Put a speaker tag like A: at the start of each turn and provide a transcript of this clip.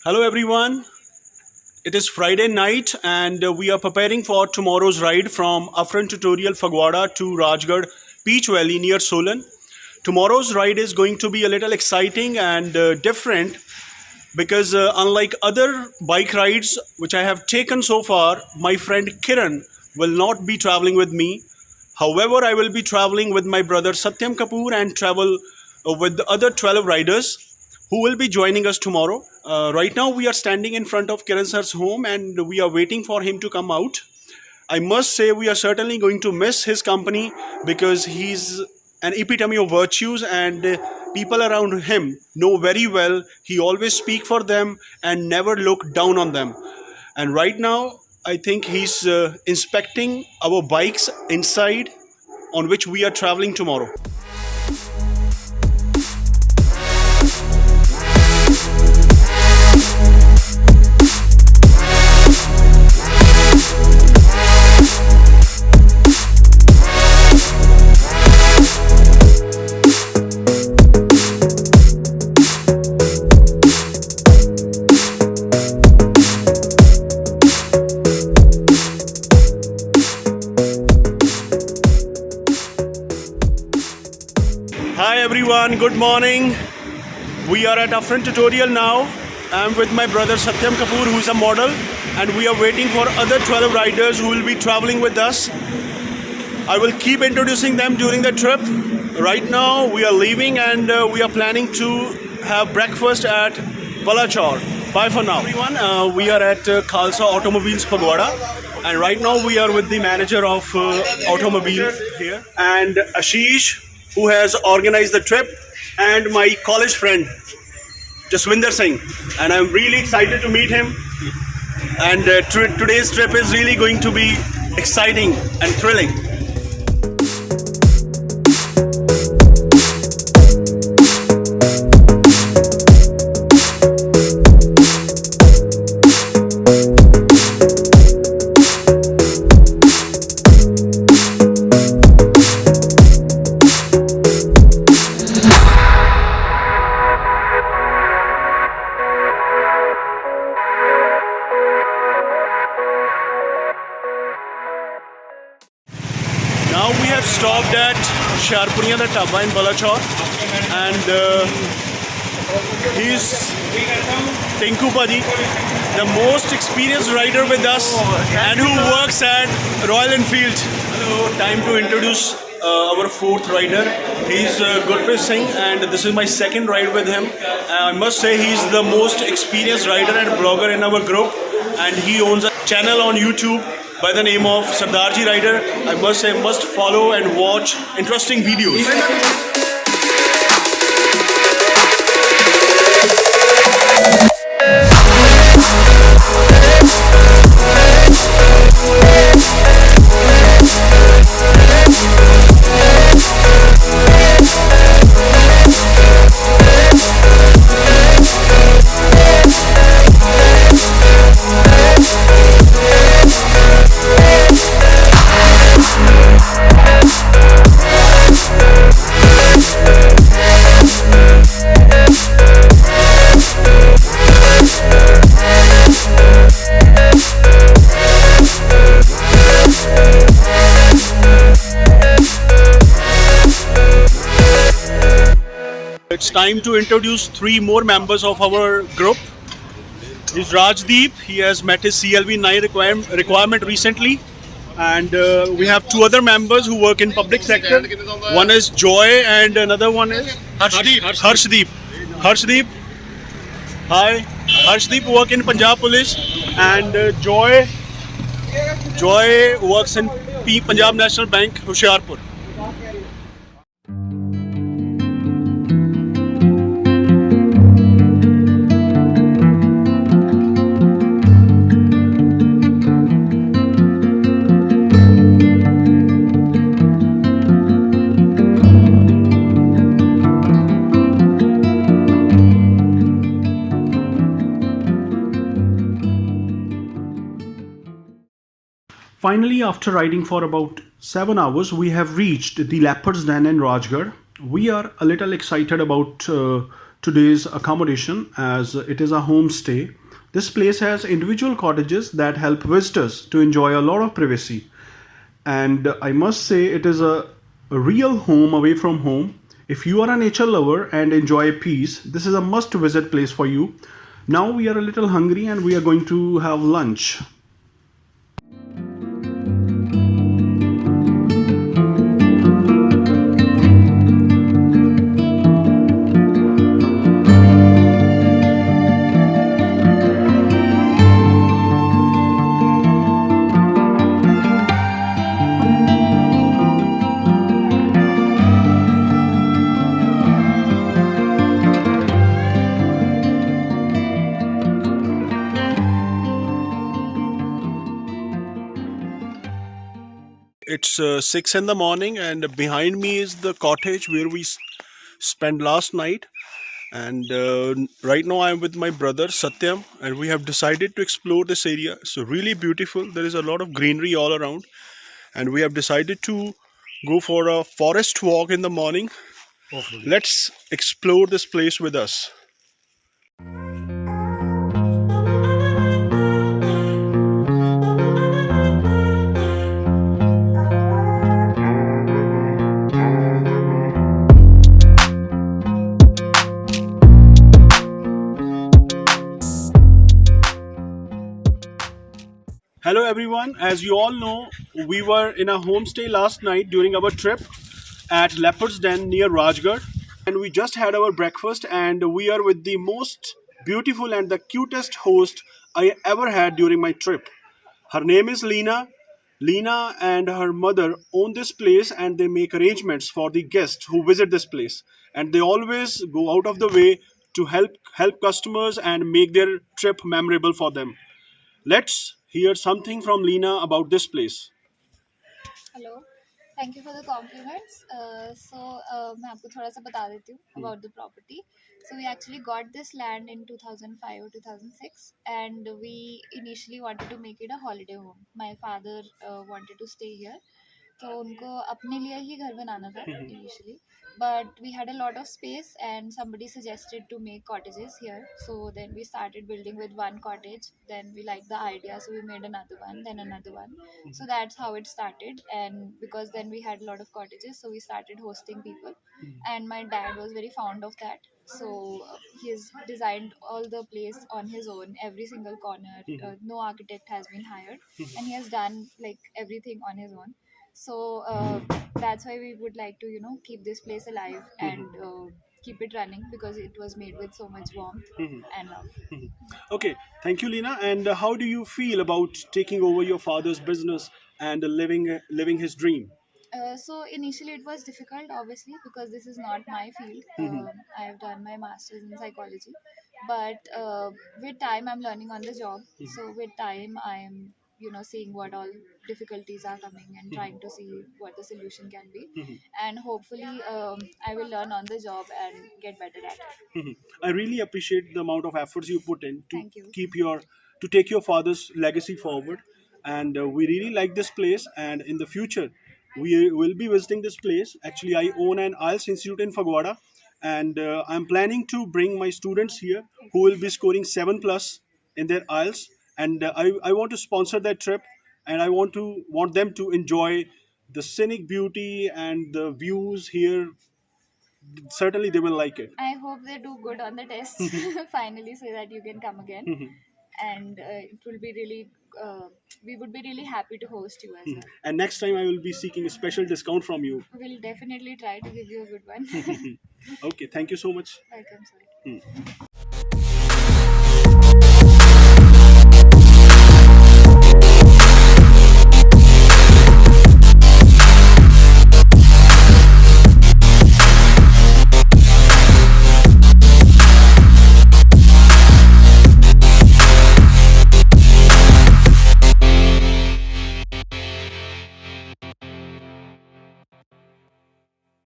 A: Hello everyone. It is Friday night and we are preparing for tomorrow's ride from Upfront Tutorial PHAGWARA to Rajgarh Peach Valley near Solan. Tomorrow's ride is going to be a little exciting and different because unlike other bike rides which I have taken so far, my friend Kiran will not be traveling with me. However, I will be traveling with my brother Satyam Kapoor and travel with the other 12 riders who will be joining us tomorrow. Right now, we are standing in front of Kiran sir's home and we are waiting for him to come out. I must say we are certainly going to miss his company because he's an epitome of virtues and people around him know very well he always speak for them and never look down on them. And right now, I think he's inspecting our bikes inside on which we are traveling tomorrow. Hi everyone, good morning. We are at Upfront Tutorial now. I'm with my brother Satyam Kapoor, who is a model, and we are waiting for other 12 riders who will be traveling with us. I will keep introducing them during the trip. Right now we are leaving and we are planning to have breakfast at Balachor. Bye for now. Everyone, we are at Khalsa Automobiles PHAGWARA, and right now we are with the manager of automobile here and Ashish, who has organized the trip, and my college friend Jaswinder Singh, and I'm really excited to meet him. And today's trip is really going to be exciting and thrilling. Now we have stopped at Sharpuriya the Taba in Balachor, and he's Tinku Paji, the most experienced rider with us and who works at Royal Enfield. Hello, time to introduce our fourth rider. He's Gurpreet Singh, and this is my second ride with him. I must say he's the most experienced rider and blogger in our group, and he owns a channel on YouTube by the name of Sardarji Rider. I must say, must follow and watch interesting videos. It's time to introduce three more members of our group. He's Rajdeep. He has met his CLV 9 requirement recently. And we have two other members who work in public sector. One is Joy and another one is Harshdeep. Harshdeep. Hi. Harshdeep work in Punjab Police, and Joy works in Punjab National Bank, Hoshiarpur. Finally, after riding for about 7 hours, we have reached the Leopard's Den in Rajgarh. We are a little excited about today's accommodation as it is a homestay. This place has individual cottages that help visitors to enjoy a lot of privacy. And I must say, it is a real home away from home. If you are a nature lover and enjoy peace, this is a must visit place for you. Now we are a little hungry and we are going to have lunch. It's 6 in the morning, and behind me is the cottage where we spent last night. And right now I'm with my brother Satyam, and we have decided to explore this area. It's really beautiful. There is a lot of greenery all around, and we have decided to go for a forest walk in the morning. Let's explore this place with us. Hello everyone, as you all know, we were in a homestay last night during our trip at Leopard's Den near Rajgarh, and we just had our breakfast, and we are with the most beautiful and the cutest host I ever had during my trip. Her name is Lena. Lena and her mother own this place, and they make arrangements for the guests who visit this place, and they always go out of the way to help customers and make their trip memorable for them. Let's hear something from Lena about this place.
B: Hello thank you for the compliments मैं आपको थोड़ा सा बता देती हूँ about the property so we actually got this land in 2005 और 2006 and we initially wanted to make it a holiday home my father wanted to stay here तो उनको अपने लिए ही घर बनाना था initially but we had a lot of space and somebody suggested to make cottages here, so then we started building with one cottage, then we liked the idea so we made another one, then another one. So that's how it started, and because then we had a lot of cottages so we started hosting people, and my dad was very fond of that, so he's designed all the place on his own, every single corner. No architect has been hired, and he has done like everything on his own. So that's why we would like to keep this place alive and keep it running because it was made with so much warmth and love.
A: Okay, thank you, Lena. And how do you feel about taking over your father's business and living his dream?
B: So initially it was difficult, obviously, because this is not my field. I have done my master's in psychology, but with time I'm learning on the job. So with time I'm seeing what all difficulties are coming and trying to see what the solution can be, and hopefully I will learn on the job and get better at it.
A: I really appreciate the amount of efforts you put in to
B: Thank you.
A: to take your father's legacy forward, and we really like this place. And in the future, we will be visiting this place. Actually, I own an IELTS institute in Phagwara, and I'm planning to bring my students here who will be scoring 7+ in their IELTS, and I want to sponsor that trip, and I want them to enjoy the scenic beauty and the views here. Certainly they will like it.
B: I hope they do good on the test finally so that you can come again. And it will be really, we would be really happy to host you as well.
A: And next time I will be seeking a special discount from you.
B: We'll definitely try to give you a good one.
A: Okay, thank you so much.
B: Welcome, sir.